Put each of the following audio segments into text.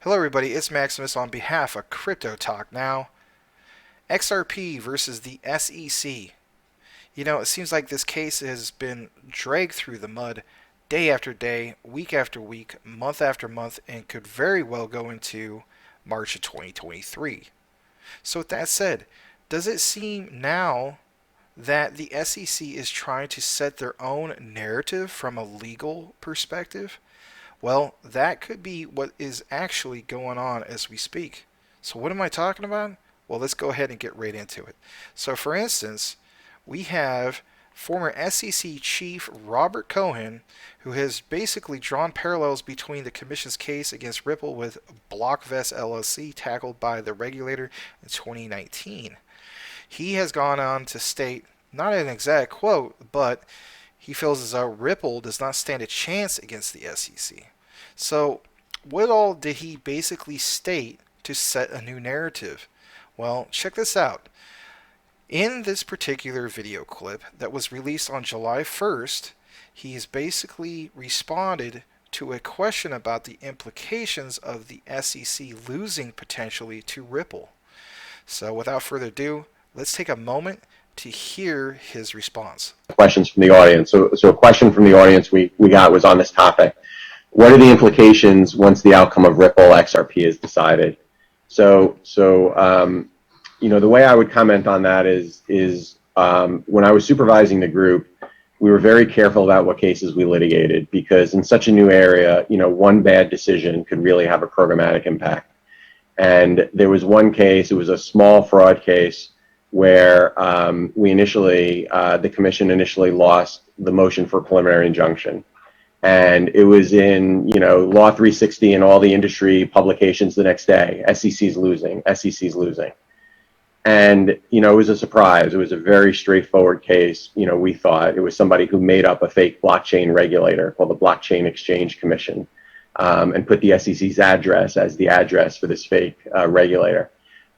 Hello everybody, it's Maximus on behalf of Crypto Talk Now. XRP versus the SEC. It seems like this case has been dragged through the mud day after day, week after week, month after month, and could very well go into March of 2023. So with that said, does it seem now that the SEC is trying to set their own narrative from a legal perspective? Well, that could be what is actually going on as we speak. So, what am I talking about? Well, let's go ahead and get right into it. So, for instance, we have former SEC Chief Robert Cohen, who has basically drawn parallels between the Commission's case against Ripple with BlockVest LLC tackled by the regulator in 2019. He has gone on to state, not an exact quote, but he feels as though Ripple does not stand a chance against the SEC. So, what all did he basically state to set a new narrative? Well, check this out. In this particular video clip that was released on July 1st, he's basically responded to a question about the implications of the SEC losing potentially to Ripple. So, without further ado, let's take a moment to hear his response. Questions from the audience. So a question from the audience we got was on this topic. What are the implications once the outcome of Ripple XRP is decided? So the way I would comment on that is when I was supervising the group, we were very careful about what cases we litigated because in such a new area, one bad decision could really have a programmatic impact. And there was one case, it was a small fraud case, where the commission initially lost the motion for preliminary injunction. And it was in, Law 360 and all the industry publications the next day, SEC's losing. And, it was a surprise. It was a very straightforward case. We thought it was somebody who made up a fake blockchain regulator called the Blockchain Exchange Commission and put the SEC's address as the address for this fake regulator.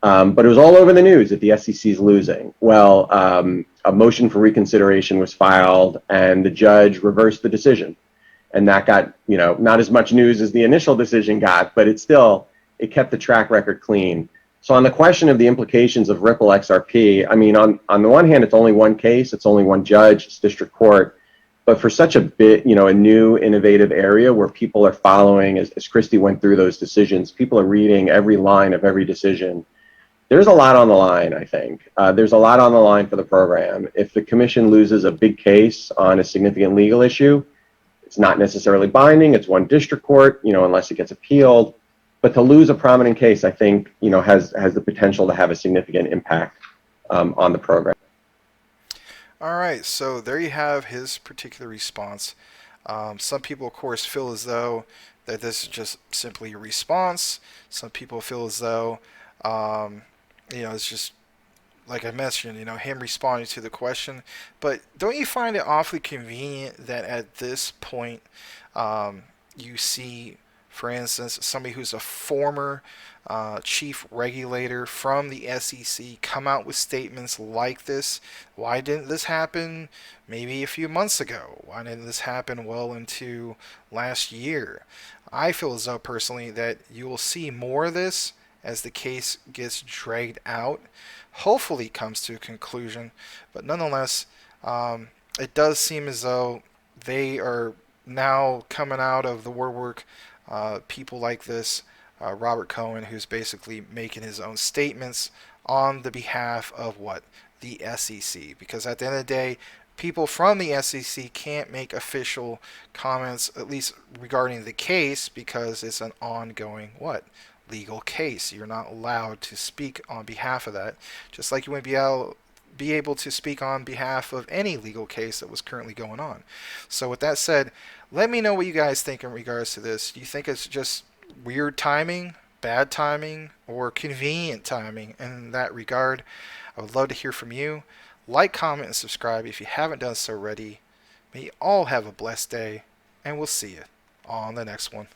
But it was all over the news that the SEC is losing. Well, a motion for reconsideration was filed, and the judge reversed the decision. And that got, not as much news as the initial decision got, but it kept the track record clean. So on the question of the implications of Ripple XRP, I mean, on the one hand, it's only one case, it's only one judge, it's district court. But for such a new innovative area where people are following, as Christy went through those decisions, people are reading every line of every decision. There's a lot on the line, I think. There's a lot on the line for the program. If the commission loses a big case on a significant legal issue, it's not necessarily binding. It's one district court, unless it gets appealed. But to lose a prominent case, I think, has the potential to have a significant impact on the program. All right, so there you have his particular response. Some people, of course, feel as though that this is just simply a response. Some people feel as though it's just like I mentioned, him responding to the question. But don't you find it awfully convenient that at this point you see, for instance, somebody who's a former chief regulator from the SEC come out with statements like this? Why didn't this happen maybe a few months ago? Why didn't this happen well into last year? I feel as though personally that you will see more of this as the case gets dragged out, hopefully comes to a conclusion. But nonetheless, it does seem as though they are now coming out of the woodwork. People like this, Robert Cohen, who's basically making his own statements on the behalf of what? The SEC. Because at the end of the day, people from the SEC can't make official comments, at least regarding the case, because it's an ongoing what? Legal case. You're not allowed to speak on behalf of that, just like you wouldn't be able to speak on behalf of any legal case that was currently going on. So with that said, let me know what you guys think in regards to this. Do you think it's just weird timing, bad timing, or convenient timing in that regard? I would love to hear from you. Like, comment, and subscribe if you haven't done so already. May you all have a blessed day, and we'll see you on the next one.